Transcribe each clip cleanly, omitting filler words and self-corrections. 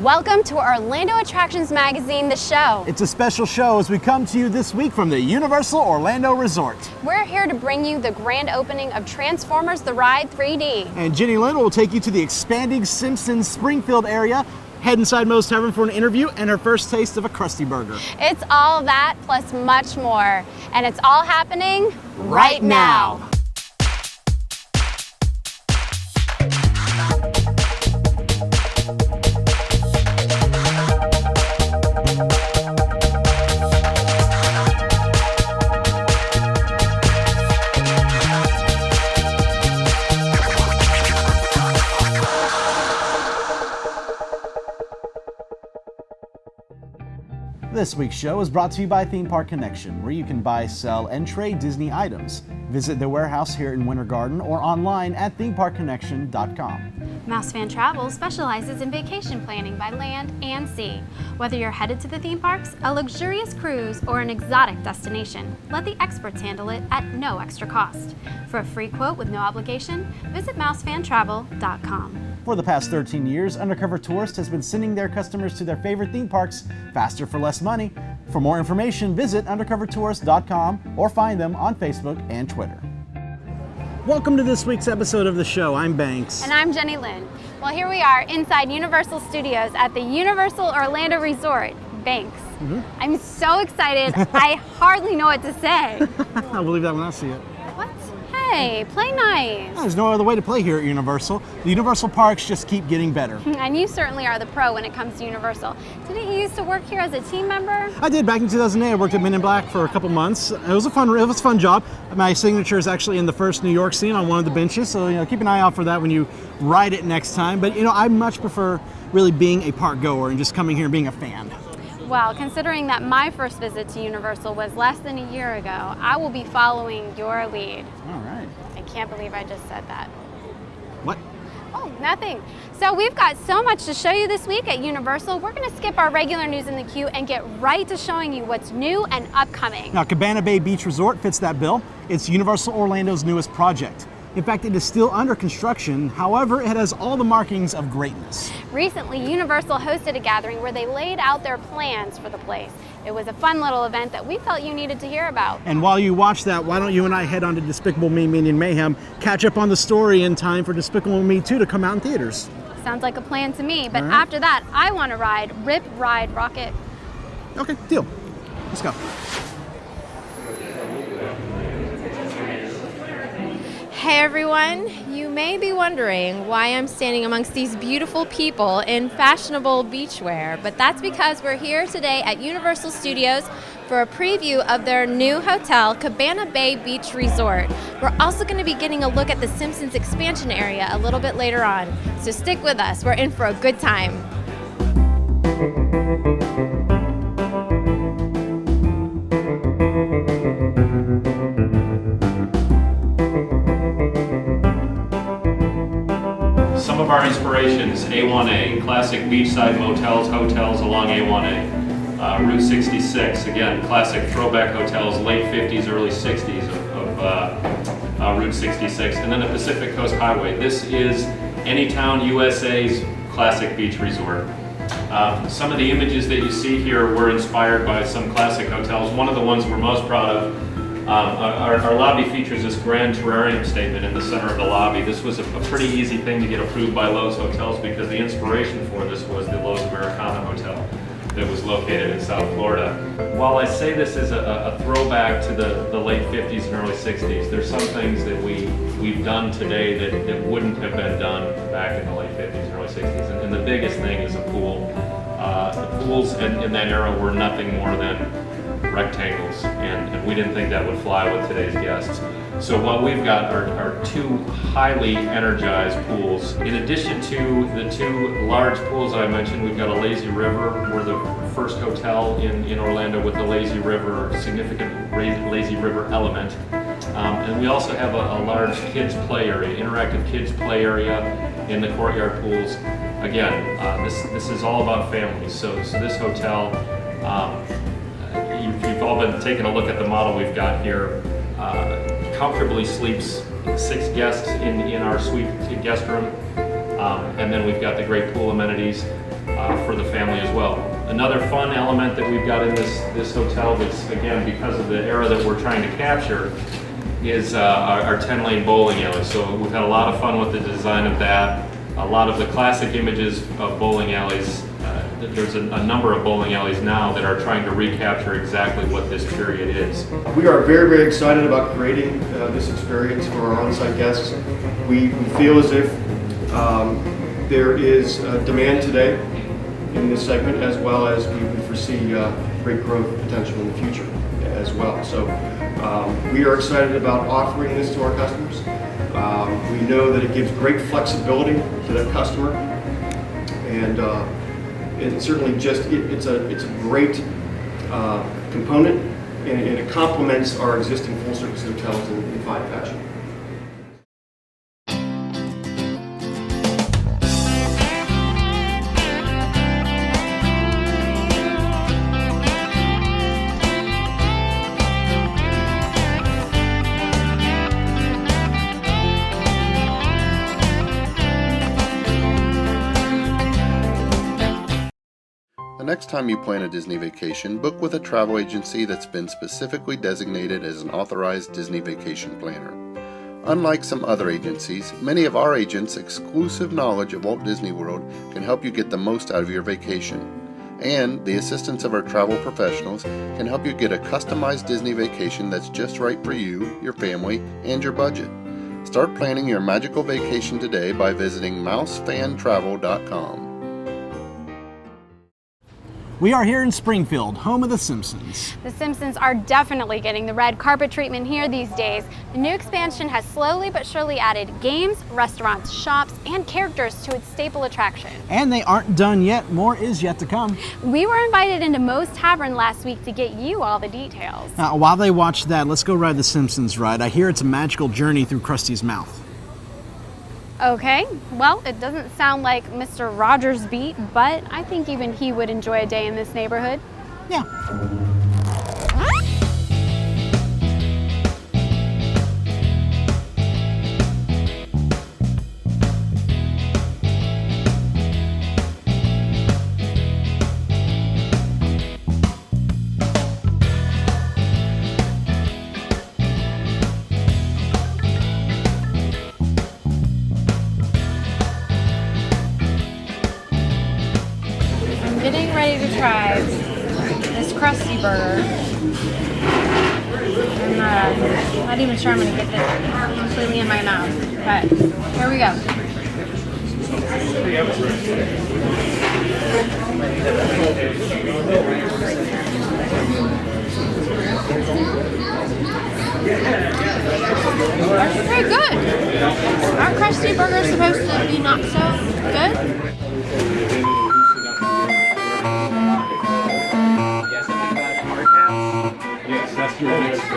Welcome to Orlando Attractions Magazine, The Show. It's a special show as we come to you this week from the Universal Orlando Resort. We're here to bring you the grand opening of Transformers The Ride 3D. And JeniLynn will take you to the expanding Simpsons Springfield area, head inside Moe's Tavern for an interview and her first taste of a Krusty Burger. It's all that plus much more. And it's all happening right now. This week's show is brought to you by Theme Park Connection, where you can buy, sell, and trade Disney items. Visit their warehouse here in Winter Garden or online at themeparkconnection.com. Mouse Fan Travel specializes in vacation planning by land and sea. Whether you're headed to the theme parks, a luxurious cruise, or an exotic destination, let the experts handle it at no extra cost. For a free quote with no obligation, visit mousefantravel.com. For the past 13 years, Undercover Tourist has been sending their customers to their favorite theme parks faster for less money. For more information, visit undercovertourist.com or find them on Facebook and Twitter. Welcome to this week's episode of the show. I'm Banks. And I'm JeniLynn. Well, here we are inside Universal Studios at the Universal Orlando Resort. Banks. I'm so excited, I hardly know what to say. I'll believe that when I see it. What? Hey, play nice. There's no other way to play here at Universal. The Universal parks just keep getting better. And you certainly are the pro when it comes to Universal. Didn't you used to work here as a team member? I did. Back in 2008, I worked at Minion for a couple months. It was a fun job. My signature is actually in the first New York scene on one of the benches, so keep an eye out for that when you ride it next time. But I much prefer really being a park goer and just coming here and being a fan. Well, considering that my first visit to Universal was less than a year ago, I will be following your lead. All right. I can't believe I just said that. What? Oh, nothing. So we've got so much to show you this week at Universal. We're going to skip our regular news in the queue and get right to showing you what's new and upcoming. Now, Cabana Bay Beach Resort fits that bill. It's Universal Orlando's newest project. In fact, it is still under construction. However, it has all the markings of greatness. Recently, Universal hosted a gathering where they laid out their plans for the place. It was a fun little event that we felt you needed to hear about. And while you watch that, why don't you and I head on to Despicable Me, Minion, Mayhem, catch up on the story in time for Despicable Me 2 to come out in theaters. Sounds like a plan to me, but All right. After that, I want to ride Rip, Ride, Rocket. Okay, deal. Let's go. Hey everyone, you may be wondering why I'm standing amongst these beautiful people in fashionable beachwear, but that's because we're here today at Universal Studios for a preview of their new hotel, Cabana Bay Beach Resort. We're also going to be getting a look at the Simpsons expansion area a little bit later on, so stick with us, we're in for a good time. Some of our inspirations: A1A, classic beachside motels, hotels along A1A. Route 66, again, classic throwback hotels, late 50s, early 60s of Route 66. And then the Pacific Coast Highway. This is Anytown, USA's classic beach resort. Some of the images that you see here were inspired by some classic hotels. One of the ones we're most proud of, our lobby features this grand terrarium statement in the center of the lobby. This was a pretty easy thing to get approved by Loews Hotels because the inspiration for this was the Loews Americana Hotel that was located in South Florida. While I say this is a throwback to the late 50s and early 60s, there's some things that we've done today that wouldn't have been done back in the late 50s and early 60s. And the biggest thing is a pool. The pools in that era were nothing more than rectangles, and we didn't think that would fly with today's guests. So what we've got are two highly energized pools. In addition to the two large pools I mentioned, we've got a lazy river. We're the first hotel in Orlando with a lazy river, significant lazy river element. And we also have a large kids play area, interactive kids play area in the courtyard pools. Again, this is all about families. So this hotel, you've all been taking a look at the model we've got here. Comfortably sleeps 6 guests in our suite guest room, and then we've got the great pool amenities. for the family as well. Another fun element that we've got in this hotel that's, again, because of the era that we're trying to capture, is our 10-lane bowling alley. So we've had a lot of fun with the design of that. A lot of the classic images of bowling alleys, there's a number of bowling alleys now that are trying to recapture exactly what this period is. We are very, very excited about creating this experience for our on-site guests. We feel as if there is demand today in this segment, as well as we foresee great growth potential in the future as well. So we are excited about offering this to our customers. We know that it gives great flexibility to that customer, and it certainly it's a great component, and it complements our existing full-service hotels in fine fashion. The next time you plan a Disney vacation, book with a travel agency that's been specifically designated as an authorized Disney vacation planner. Unlike some other agencies, many of our agents' exclusive knowledge of Walt Disney World can help you get the most out of your vacation. And the assistance of our travel professionals can help you get a customized Disney vacation that's just right for you, your family, and your budget. Start planning your magical vacation today by visiting mousefantravel.com. We are here in Springfield, home of The Simpsons. The Simpsons are definitely getting the red carpet treatment here these days. The new expansion has slowly but surely added games, restaurants, shops, and characters to its staple attraction. And they aren't done yet. More is yet to come. We were invited into Moe's Tavern last week to get you all the details. Now, while they watch that, let's go ride the Simpsons ride. I hear it's a magical journey through Krusty's mouth. Okay, well, it doesn't sound like Mr. Rogers' beat, but I think even he would enjoy a day in this neighborhood. Yeah. Getting ready to try this Krusty Burger. I'm not even sure I'm going to get this completely in my mouth, but here we go. That's pretty good. Our Krusty Burger is supposed to be not so good. That's your next spot.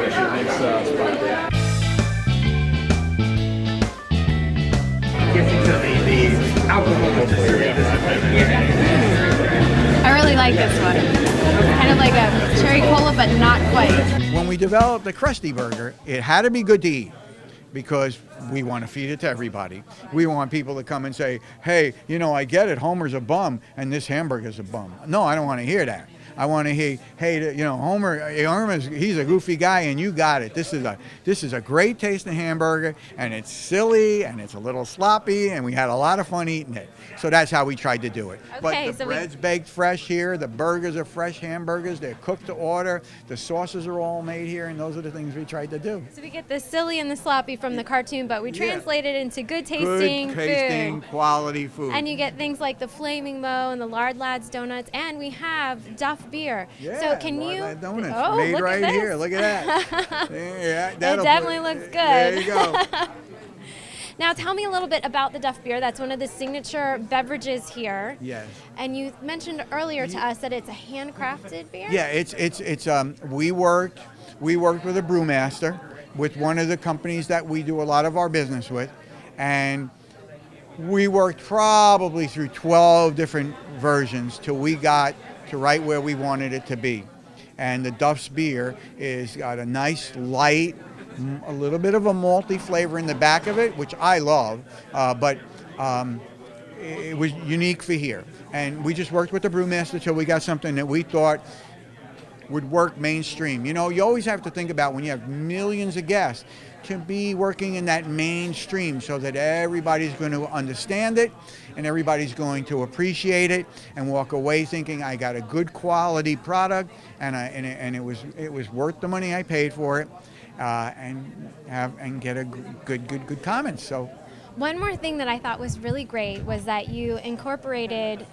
I really like this one. Kind of like a cherry cola, but not quite. When we developed the Krusty Burger, it had to be good to eat because we want to feed it to everybody. We want people to come and say, hey, I get it, Homer's a bum and this hamburger's a bum. No, I don't want to hear that. I want to hear, hey, Homer, he's a goofy guy, and you got it. This is a great tasting hamburger, and it's silly, and it's a little sloppy, and we had a lot of fun eating it. So that's how we tried to do it. Okay, but the bread's baked fresh here. The burgers are fresh hamburgers. They're cooked to order. The sauces are all made here, and those are the things we tried to do. So we get the silly and the sloppy from the cartoon, but we translate it into good tasting food. Quality food. And you get things like the Flaming Moe and the Lard Lads donuts, and we have Duff beer. Yeah, so can you? Donuts Oh, made look right at this. here. Look at that. Yeah, It definitely looks good. There you go. Now tell me a little bit about the Duff beer. That's one of the signature beverages here. Yes. And you mentioned earlier to us that it's a handcrafted beer. Yeah, it's we worked with a brewmaster with one of the companies that we do a lot of our business with, and we worked probably through 12 different versions till we got to right where we wanted it to be. And the Duff's beer is got a nice light, a little bit of a malty flavor in the back of it, which I love, but it was unique for here. And we just worked with the brewmaster till we got something that we thought would work mainstream. You know, you always have to think about when you have millions of guests to be working in that mainstream so that everybody's going to understand it and everybody's going to appreciate it and walk away thinking I got a good quality product and it was worth the money I paid for it, and get a good comments. So one more thing that I thought was really great was that you incorporated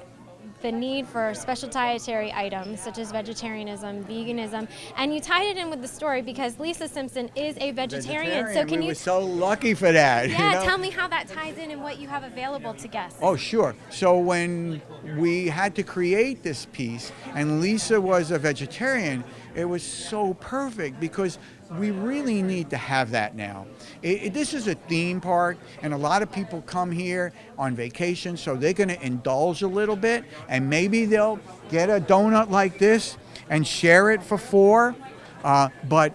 the need for special dietary items such as vegetarianism, veganism, and you tied it in with the story because Lisa Simpson is a vegetarian. So can we you? were so lucky for that. Yeah, you know? tell me how that ties in and what you have available to guests. Oh, sure. So when we had to create this piece, and Lisa was a vegetarian, it was so perfect because we really need to have that now. This is a theme park, and a lot of people come here on vacation, so they're going to indulge a little bit, and maybe they'll get a donut like this and share it for four. But,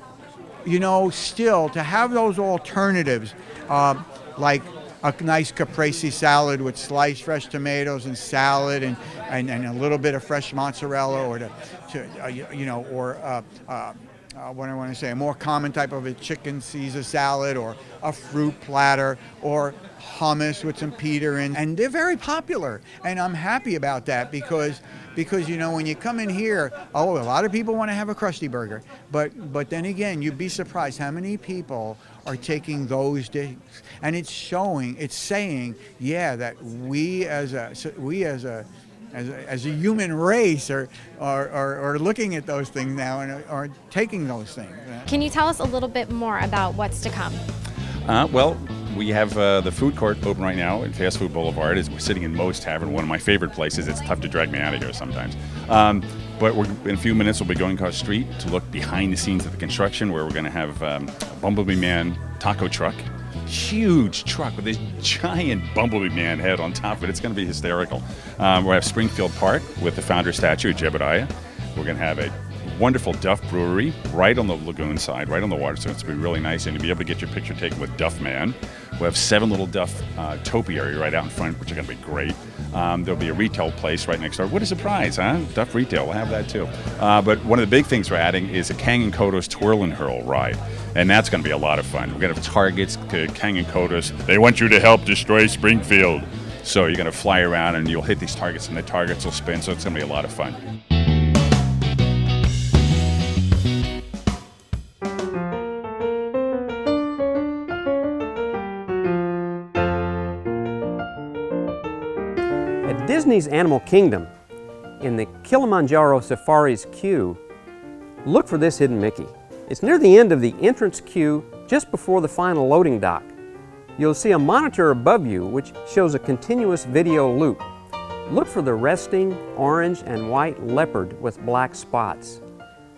you know, still, to have those alternatives, like a nice caprese salad with sliced fresh tomatoes and salad and a little bit of fresh mozzarella, or what I want to say, a more common type of a chicken Caesar salad, or a fruit platter, or hummus with some pita in, and they're very popular. And I'm happy about that because you know, when you come in here, a lot of people want to have a Krusty Burger, but then again, you'd be surprised how many people are taking those things, and it's saying, yeah, that we as a human race are looking at those things now and are taking those things. Can you tell us a little bit more about what's to come? Well, we have the food court open right now at Fast Food Boulevard. We're sitting in Moe's Tavern, one of my favorite places. It's tough to drag me out of here sometimes. But in a few minutes, we'll be going across the street to look behind the scenes of the construction, where we're going to have a Bumblebee Man taco truck. Huge truck with this giant Bumblebee Man head on top of it. It's going to be hysterical. We'll have Springfield Park with the founder statue of Jebediah. We're going to have a wonderful Duff Brewery right on the lagoon side, right on the water, so it's going to be really nice, and you'll be able to get your picture taken with Duff Man. We'll have 7 little Duff topiary right out in front, which are going to be great. There'll be a retail place right next door. What a surprise, huh? Duff Retail, we'll have that too. But one of the big things we're adding is a Kang and Kodos Twirl and Hurl ride, and that's going to be a lot of fun. We're going to have targets to Kang and Kodos. They want you to help destroy Springfield. So you're going to fly around and you'll hit these targets, and the targets will spin, so it's going to be a lot of fun. At Disney's Animal Kingdom, in the Kilimanjaro Safari's queue, look for this hidden Mickey. It's near the end of the entrance queue, just before the final loading dock. You'll see a monitor above you which shows a continuous video loop. Look for the resting orange and white leopard with black spots.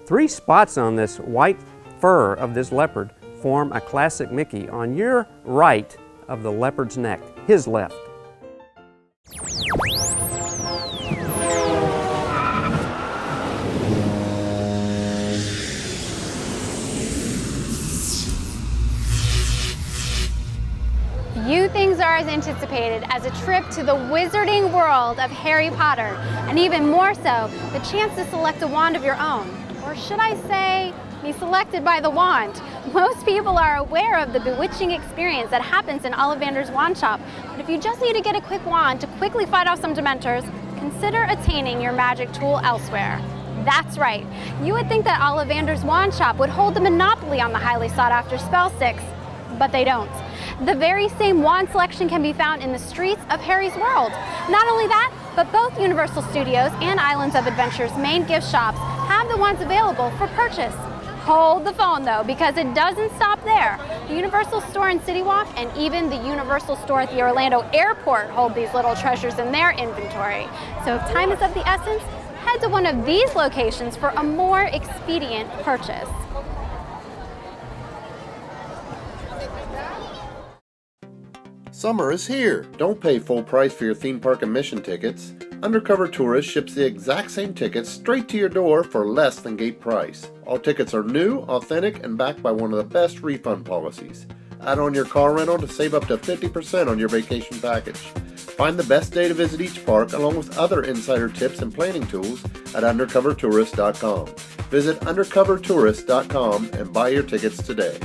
3 spots on this white fur of this leopard form a classic Mickey on your right of the leopard's neck, his left. Few things are as anticipated as a trip to the wizarding world of Harry Potter, and even more so, the chance to select a wand of your own. Or should I say, be selected by the wand. Most people are aware of the bewitching experience that happens in Ollivander's wand shop, but if you just need to get a quick wand to quickly fight off some Dementors, consider attaining your magic tool elsewhere. That's right, you would think that Ollivander's wand shop would hold the monopoly on the highly sought after spell sticks, but they don't. The very same wand selection can be found in the streets of Harry's world. Not only that, but both Universal Studios and Islands of Adventure's main gift shops have the wands available for purchase. Hold the phone though, because it doesn't stop there. The Universal Store in City Walk and even the Universal Store at the Orlando Airport hold these little treasures in their inventory. So if time is of the essence, head to one of these locations for a more expedient purchase. Summer is here. Don't pay full price for your theme park admission tickets. Undercover Tourist ships the exact same tickets straight to your door for less than gate price. All tickets are new, authentic, and backed by one of the best refund policies. Add on your car rental to save up to 50% on your vacation package. Find the best day to visit each park along with other insider tips and planning tools at undercovertourist.com. Visit undercovertourist.com and buy your tickets today.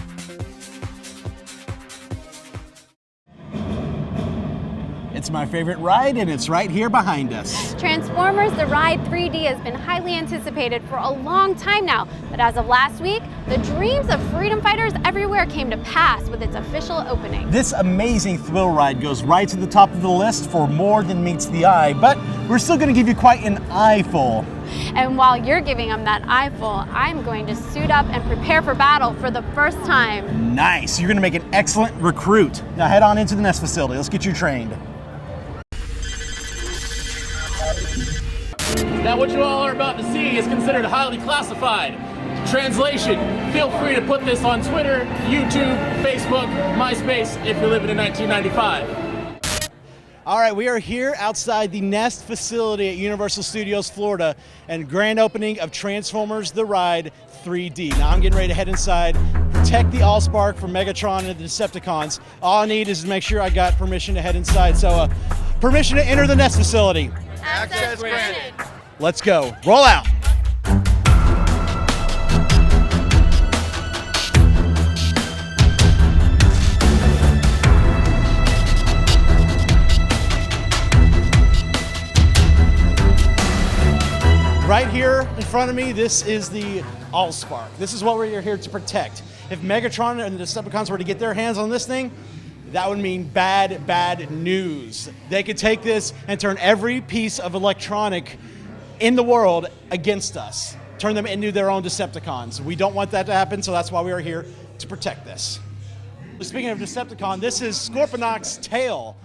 It's my favorite ride, and it's right here behind us. Transformers The Ride 3D has been highly anticipated for a long time now, but as of last week, the dreams of freedom fighters everywhere came to pass with its official opening. This amazing thrill ride goes right to the top of the list for more than meets the eye, but we're still going to give you quite an eyeful. And while you're giving them that eyeful, I'm going to suit up and prepare for battle for the first time. Nice, you're going to make an excellent recruit. Now head on into the nest facility. Let's get you trained. Now what you all are about to see is considered highly classified. Translation, feel free to put this on Twitter, YouTube, Facebook, MySpace if you're living in 1995. All right, we are here outside the Nest facility at Universal Studios Florida and grand opening of Transformers The Ride 3D. Now I'm getting ready to head inside, protect the Allspark from Megatron and the Decepticons. All I need is to make sure I got permission to head inside. So permission to enter the Nest facility. Access granted. Let's go. Roll out. Right here in front of me, this is the Allspark. This is what we're here to protect. If Megatron and the Decepticons were to get their hands on this thing, that would mean bad, bad news. They could take this and turn every piece of electronic in the world against us, turn them into their own Decepticons. We don't want that to happen, so that's why we are here to protect this. Speaking of Decepticon, this is Scorponok's tail.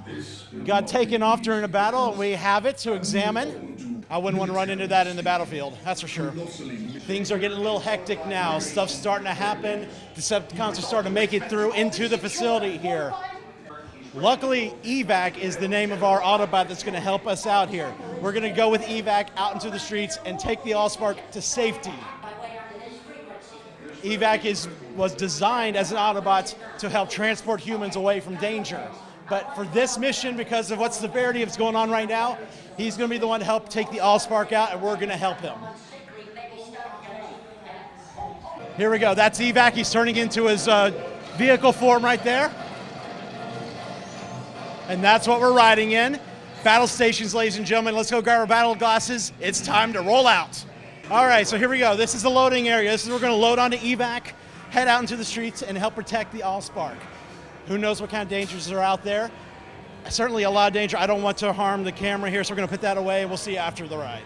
Got taken off during a battle, and we have it to examine. I wouldn't want to run into that in the battlefield, that's for sure. Things are getting a little hectic now. Stuff's starting to happen. Decepticons are starting to make it through into the facility here. Luckily, Evac is the name of our Autobot that's going to help us out here. We're going to go with Evac out into the streets and take the Allspark to safety. Evac was designed as an Autobot to help transport humans away from danger. But for this mission, because of what severity is going on right now, he's going to be the one to help take the Allspark out, and we're going to help him. Here we go. That's Evac. He's turning into his vehicle form right there. And that's what we're riding in. Battle stations, ladies and gentlemen. Let's go grab our battle glasses. It's time to roll out. All right, so here we go. This is the loading area. This is where we're going to load onto Evac, head out into the streets, and help protect the Allspark. Who knows what kind of dangers are out there? Certainly a lot of danger. I don't want to harm the camera here, so we're going to put that away, and we'll see you after the ride.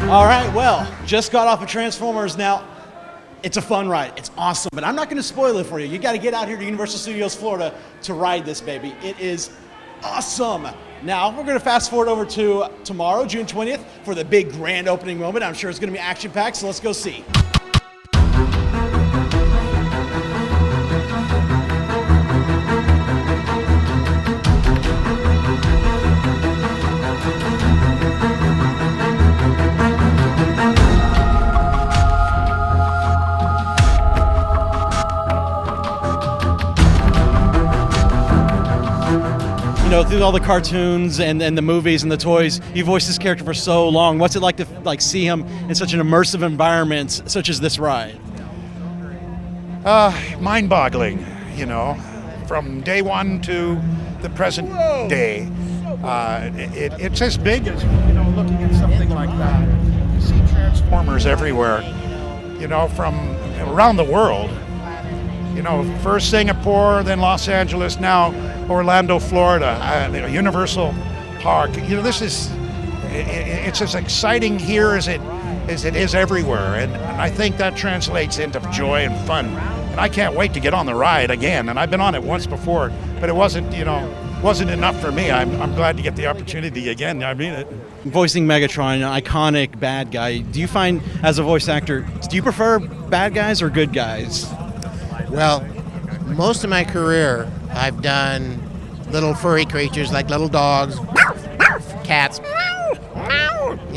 All right, well, just got off of Transformers. Now, it's a fun ride. It's awesome, but I'm not going to spoil it for you. You got to get out here to Universal Studios Florida to ride this baby. It is awesome. Now, we're going to fast forward over to tomorrow, June 20th, for the big grand opening moment. I'm sure it's going to be action-packed, so let's go see. Through all the cartoons and the movies and the toys, you voiced this character for so long. What's it like to see him in such an immersive environment such as this ride? Mind-boggling, from day one to the present day. It's as big as, looking at something like that. You see Transformers everywhere, from around the world. First Singapore, then Los Angeles, now Orlando, Florida, Universal Park. This is, it's as exciting here as it is everywhere, and I think that translates into joy and fun. And I can't wait to get on the ride again. And I've been on it once before, but it wasn't enough for me. I'm glad to get the opportunity again. I mean it. Voicing Megatron, an iconic bad guy. Do you find, as a voice actor, do you prefer bad guys or good guys? Well, most of my career, I've done little furry creatures like little dogs, cats,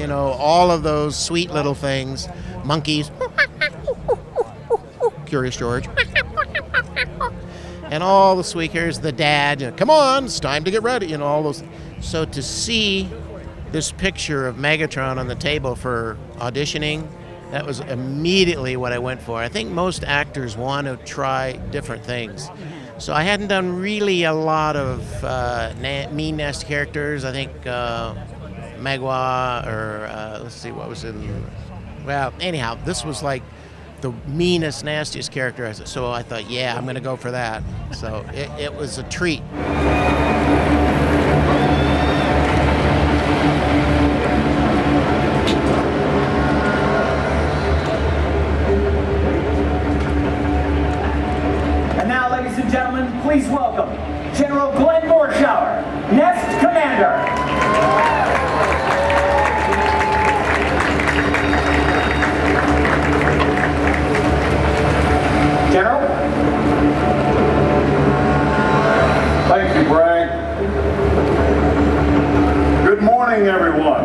all of those sweet little things, monkeys, Curious George, and all the squeakers, the dad, come on, it's time to get ready, all those. So to see this picture of Megatron on the table for auditioning, that was immediately what I went for. I think most actors want to try different things. So I hadn't done really a lot of mean, nasty characters. I think Magua, or let's see, what was in... Well, anyhow, this was like the meanest, nastiest character. So I thought, yeah, I'm going to go for that. So it was a treat. Please welcome General Glenn Morshower, Nest Commander. General? Thank you, Bragg. Good morning, everyone.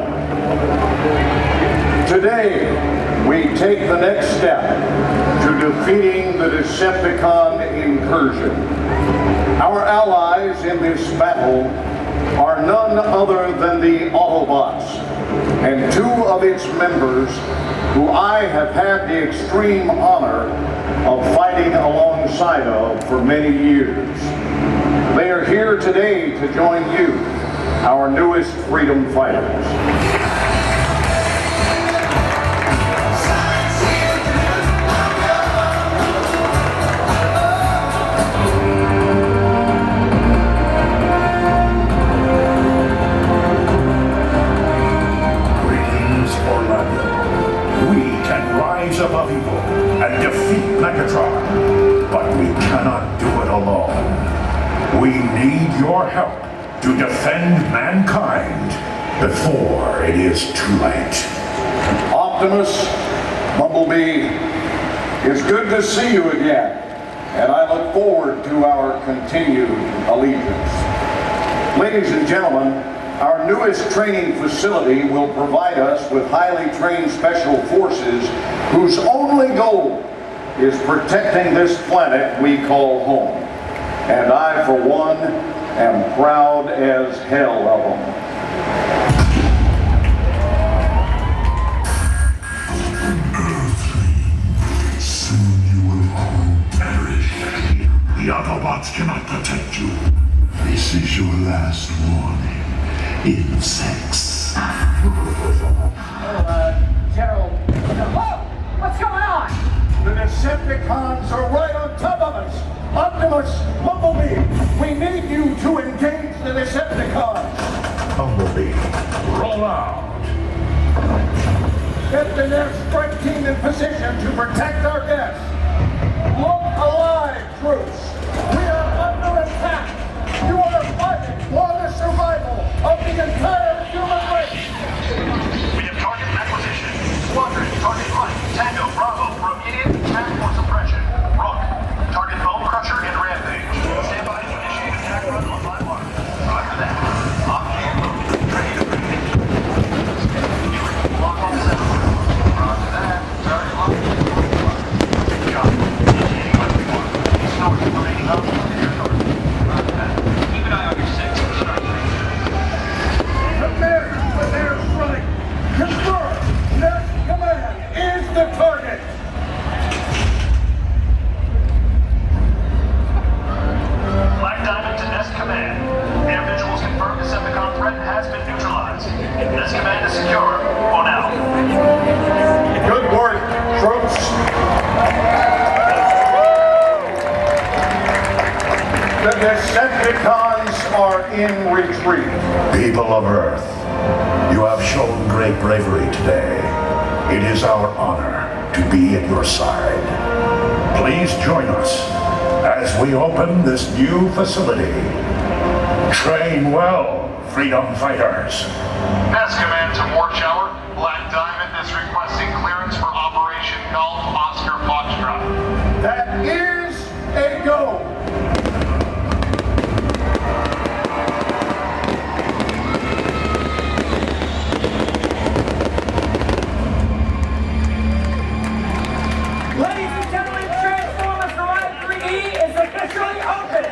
Today, we take the next step to defeating the Decepticon incursion. Our allies in this battle are none other than the Autobots, and two of its members who I have had the extreme honor of fighting alongside of for many years. They are here today to join you, our newest freedom fighters. Above evil and defeat Megatron, but we cannot do it alone. We need your help to defend mankind before it is too late. Optimus, Bumblebee, it's good to see you again, and I look forward to our continued allegiance. Ladies and gentlemen, our newest training facility will provide us with highly trained special forces whose only goal is protecting this planet we call home. And I, for one, am proud as hell of them. Soon you will all perish. The Autobots cannot protect you. This is your last warning. Insects. General. Whoa! What's going on? The Decepticons are right on top of us. Optimus, Bumblebee, we need you to engage the Decepticons. Bumblebee, roll out. Get the next strike team in position to protect our guests. Look alive, troops. We are under attack. You are fighting for the survival of the entire human race. We have target acquisition. Squadron, target right. Tango, Bravo, for immediate attack or suppression. Rook, target Bone Crusher and Rampage. Stand by to initiate attack run on my mark. Roger that. On camera. Ready to proceed. Lock on 7. Roger that. Target locked. Decepticons are in retreat. People of Earth, you have shown great bravery today. It is our honor to be at your side. Please join us as we open this new facility. Train well, freedom fighters. Nest Command to Warchower. Black Diamond is requesting clearance for Operation Golf Oscar Foxtrot. That is a go. Ladies and gentlemen, Transformers Ride 3D is officially open.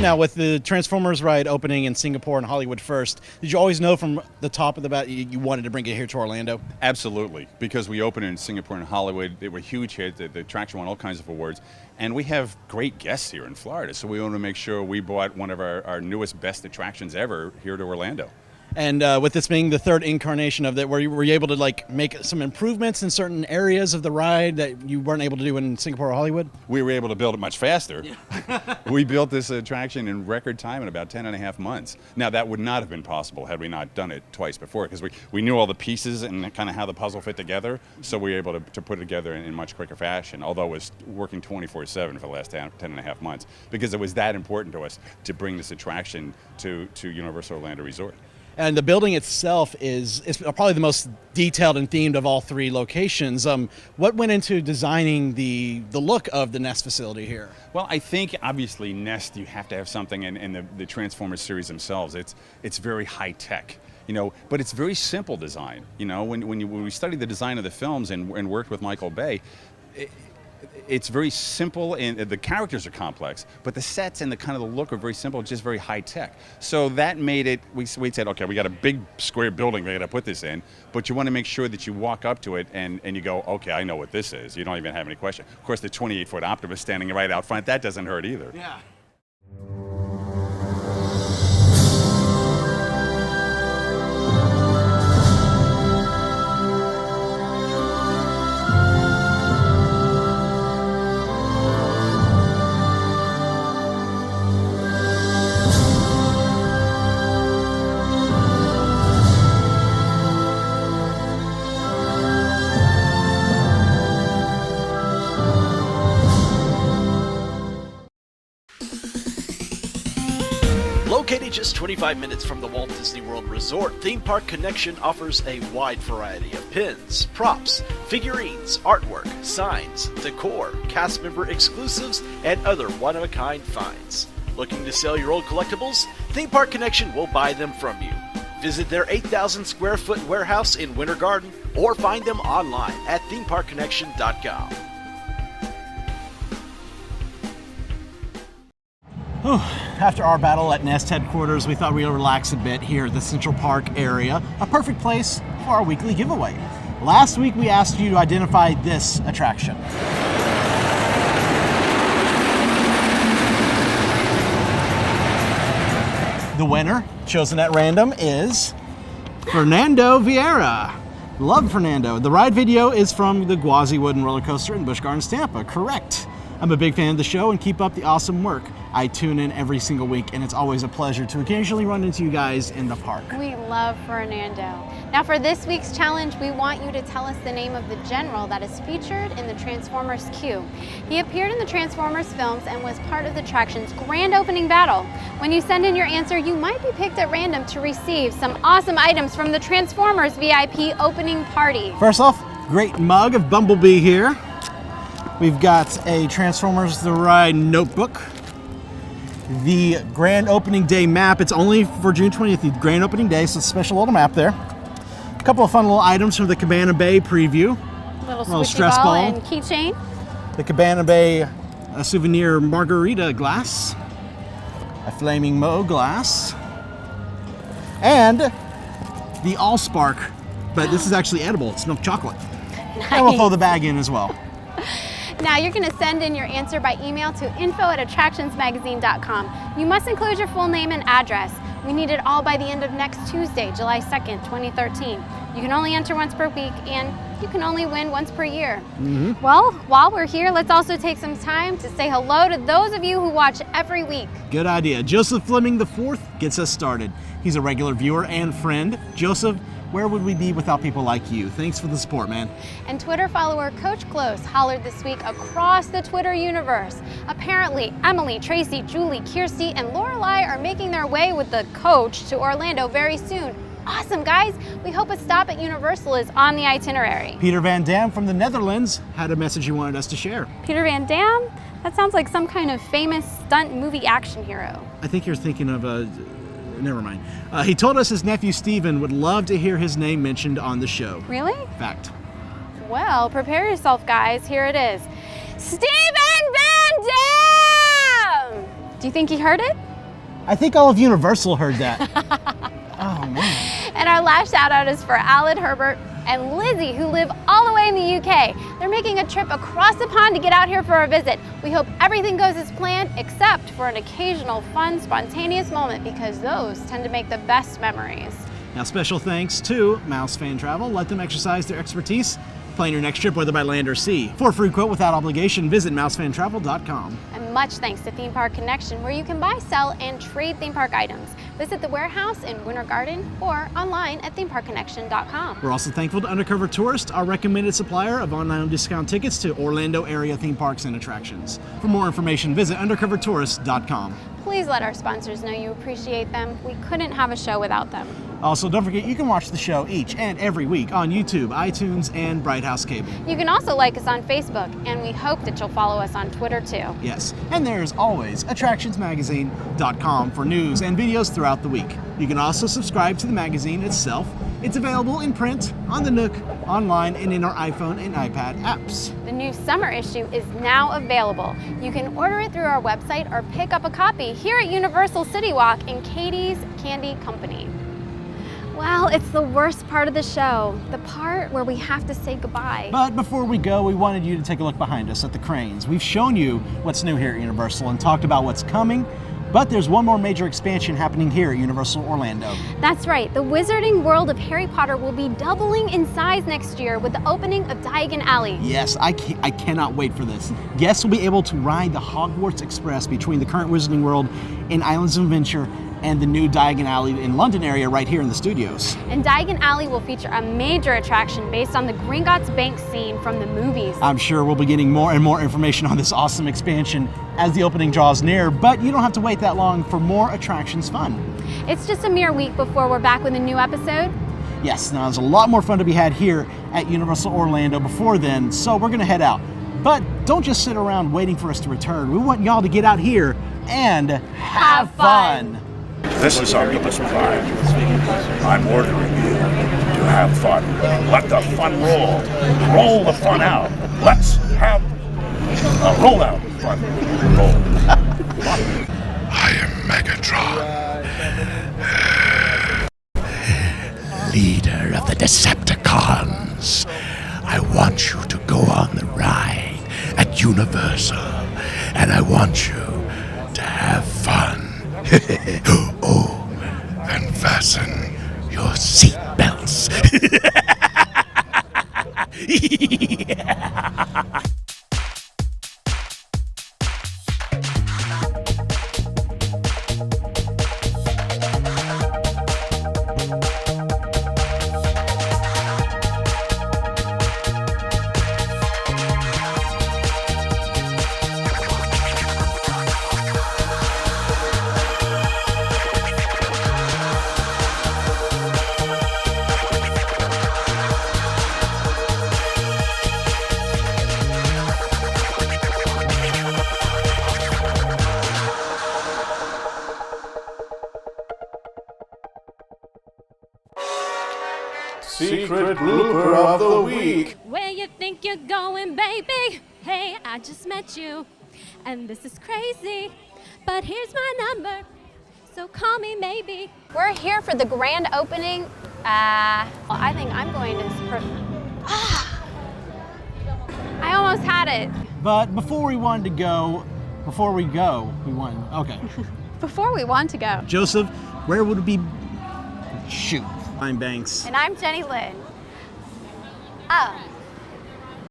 Now, with the Transformers ride opening in Singapore and Hollywood first, did you always know from the top of the bat you wanted to bring it here to Orlando? Absolutely, because we opened in Singapore and Hollywood. They were huge hits. The attraction won all kinds of awards. And we have great guests here in Florida, so we want to make sure we brought one of our newest, best attractions ever here to Orlando. And with this being the third incarnation of that, were you able to like make some improvements in certain areas of the ride that you weren't able to do in Singapore or Hollywood? We were able to build it much faster. Yeah. We built this attraction in record time in about 10.5 months. Now, that would not have been possible had we not done it twice before, because we knew all the pieces and kind of how the puzzle fit together, so we were able to put it together in much quicker fashion, although it was working 24/7 for the last 10.5 months, because it was that important to us to bring this attraction to Universal Orlando Resort. And the building itself is probably the most detailed and themed of all three locations. What went into designing the look of the Nest facility here? Well, I think obviously Nest, you have to have something in the Transformers series themselves. It's very high tech, but it's very simple design. When we studied the design of the films and worked with Michael Bay, it's very simple, and the characters are complex, but the sets and the kind of the look are very simple, just very high tech. So that made it, we said, okay, we got a big square building we got to put this in, but you want to make sure that you walk up to it and you go, okay, I know what this is. You don't even have any question. Of course, the 28-foot Optimus standing right out front, that doesn't hurt either. Yeah. Located just 25 minutes from the Walt Disney World Resort, Theme Park Connection offers a wide variety of pins, props, figurines, artwork, signs, decor, cast member exclusives, and other one-of-a-kind finds. Looking to sell your old collectibles? Theme Park Connection will buy them from you. Visit their 8,000 square foot warehouse in Winter Garden or find them online at themeparkconnection.com. After our battle at Nest headquarters, we thought we'd relax a bit here at the Central Park area, a perfect place for our weekly giveaway. Last week we asked you to identify this attraction. The winner, chosen at random, is Fernando Vieira. Love Fernando. The ride video is from the Gwazi Wooden Roller Coaster in Busch Gardens, Tampa. Correct. I'm a big fan of the show and keep up the awesome work. I tune in every single week, and it's always a pleasure to occasionally run into you guys in the park. We love Fernando. Now for this week's challenge, we want you to tell us the name of the general that is featured in the Transformers queue. He appeared in the Transformers films and was part of the attraction's grand opening battle. When you send in your answer, you might be picked at random to receive some awesome items from the Transformers VIP opening party. First off, great mug of Bumblebee here. We've got a Transformers The Ride notebook. The grand opening day map, it's only for June 20th, the grand opening day, so it's a special little map there. A couple of fun little items from the Cabana Bay preview. Little stress ball and keychain. The Cabana Bay souvenir margarita glass. A Flaming Mo glass. And the Allspark, but this is actually edible. It's milk chocolate. Nice. And we'll throw the bag in as well. Now you're going to send in your answer by email to info@attractionsmagazine.com. You must include your full name and address. We need it all by the end of next Tuesday, July 2nd, 2013. You can only enter once per week, and you can only win once per year. Well, while we're here, let's also take some time to say hello to those of you who watch every week. Good idea. Joseph Fleming IV gets us started. He's a regular viewer and friend. Joseph, where would we be without people like you? Thanks for the support, man. And Twitter follower Coach Close hollered this week across the Twitter universe. Apparently, Emily, Tracy, Julie, Kirsty, and Lorelei are making their way with the coach to Orlando very soon. Awesome, guys. We hope a stop at Universal is on the itinerary. Peter Van Dam from the Netherlands had a message he wanted us to share. Peter Van Dam? That sounds like some kind of famous stunt movie action hero. I think you're thinking of never mind. He told us his nephew Steven would love to hear his name mentioned on the show. Really? Fact. Well, prepare yourself, guys. Here it is. Steven Van Dam! Do you think he heard it? I think all of Universal heard that. Oh, man. And our last shout out is for Alan, Herbert, and Lizzie, who live all the way in the UK. They're making a trip across the pond to get out here for a visit. We hope everything goes as planned, except for an occasional fun, spontaneous moment, because those tend to make the best memories. Now, special thanks to Mouse Fan Travel. Let them exercise their expertise. Plan your next trip, whether by land or sea. For a free quote without obligation, visit mousefantravel.com. And much thanks to Theme Park Connection, where you can buy, sell, and trade theme park items. Visit the warehouse in Winter Garden or online at themeparkconnection.com. We're also thankful to Undercover Tourist, our recommended supplier of online discount tickets to Orlando area theme parks and attractions. For more information, visit undercovertourist.com. Please let our sponsors know you appreciate them. We couldn't have a show without them. Also, don't forget you can watch the show each and every week on YouTube, iTunes, and Bright House Cable. You can also like us on Facebook, and we hope that you'll follow us on Twitter too. Yes, and there's always attractionsmagazine.com for news and videos throughout the week. You can also subscribe to the magazine itself. It's available in print, on the Nook, online, and in our iPhone and iPad apps. The new summer issue is now available. You can order it through our website or pick up a copy here at Universal City Walk in Katie's Candy Company. Well, it's the worst part of the show, the part where we have to say goodbye. But before we go, we wanted you to take a look behind us at the cranes. We've shown you what's new here at Universal and talked about what's coming, but there's one more major expansion happening here at Universal Orlando. That's right, the Wizarding World of Harry Potter will be doubling in size next year with the opening of Diagon Alley. Yes, I cannot wait for this. Guests will be able to ride the Hogwarts Express between the current Wizarding World and Islands of Adventure and the new Diagon Alley in London area right here in the studios. And Diagon Alley will feature a major attraction based on the Gringotts Bank scene from the movies. I'm sure we'll be getting more and more information on this awesome expansion as the opening draws near, but you don't have to wait that long for more attractions fun. It's just a mere week before we're back with a new episode. Yes, now there's a lot more fun to be had here at Universal Orlando before then, so we're gonna head out. But don't just sit around waiting for us to return. We want y'all to get out here and have fun. This is Optimus Prime. I'm ordering you to have fun. Let the fun roll. Roll the fun out. Let's have a rollout fun. Roll. I am Megatron, leader of the Decepticons. I want you to go on the ride at Universal, and I want you to have fun. Oh, then fasten your seatbelts. Secret blooper of the week. Where you think you're going, baby? Hey, I just met you, and this is crazy, but here's my number, so call me maybe. We're here for the grand opening Well, I think I'm going to. I almost had it. But before we want to go, okay. Before we want to go. Joseph, where would it be? Shoot. I'm Banks. And I'm JeniLynn. Oh.